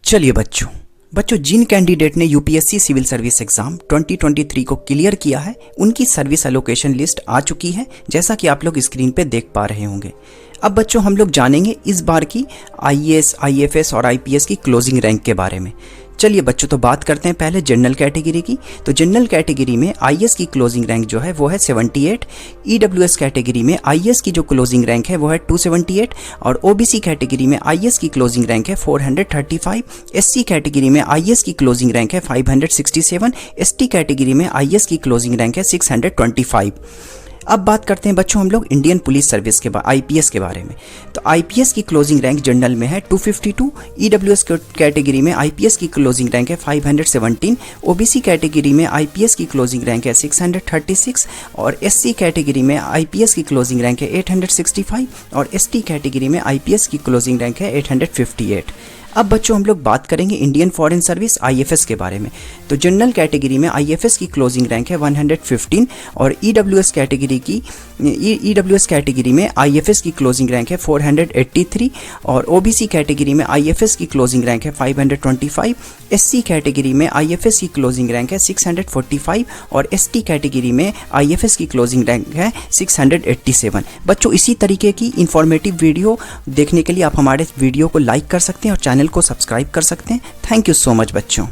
चलिए बच्चों जिन कैंडिडेट ने यूपीएससी सिविल सर्विस एग्जाम 2023 को क्लियर किया है उनकी सर्विस एलोकेशन लिस्ट आ चुकी है, जैसा कि आप लोग स्क्रीन पे देख पा रहे होंगे। अब बच्चों हम लोग जानेंगे इस बार की आईएएस, आईएफएस और आईपीएस की क्लोजिंग रैंक के बारे में। चलिए बच्चों तो बात करते हैं पहले जनरल कैटेगरी की। तो जनरल कैटेगरी में आईएएस की क्लोजिंग रैंक जो है वो है 78, ईडब्ल्यूएस कैटेगरी में आईएएस की जो क्लोजिंग रैंक है वो है 278 और ओबीसी कैटेगरी में आईएएस की क्लोजिंग रैंक है 435, एससी कैटेगरी में आईएएस की क्लोजिंग रैंक है 567, एसटी कैटेगरी में आईएएस की क्लोजिंग रैंक है 625। अब बात करते हैं बच्चों हम लोग इंडियन पुलिस सर्विस के आईपीएस के बारे में। तो आईपीएस की क्लोजिंग रैंक जनरल में है 252, ईडब्ल्यूएस कैटेगरी में आईपीएस की क्लोजिंग रैंक है 517, ओबीसी कैटेगरी में आईपीएस की क्लोजिंग रैंक है 636 और एससी कैटेगरी में आईपीएस की क्लोजिंग रैंक है 865 और एसटी कैटेगरी में आईपीएस की क्लोजिंग रैंक है 858। अब बच्चों हम लोग बात करेंगे इंडियन फॉरेन सर्विस आईएफएस के बारे में। तो जनरल कैटेगरी में आईएफएस की क्लोजिंग रैंक है 115 और ईडब्ल्यूएस कैटेगरी में आईएफएस की क्लोजिंग रैंक है 483 और ओबीसी कैटेगरी में आईएफएस की क्लोजिंग रैंक है 525, एससी कैटेगरी में आईएफएस की क्लोजिंग रैंक है 645 और एसटी कैटेगरी में आईएफएस की क्लोजिंग रैंक है 687। बच्चों इसी तरीके की इंफॉर्मेटिव वीडियो देखने के लिए आप हमारे वीडियो को लाइक कर सकते हैं और चैनल को सब्सक्राइब कर सकते हैं। थैंक यू सो मच बच्चों।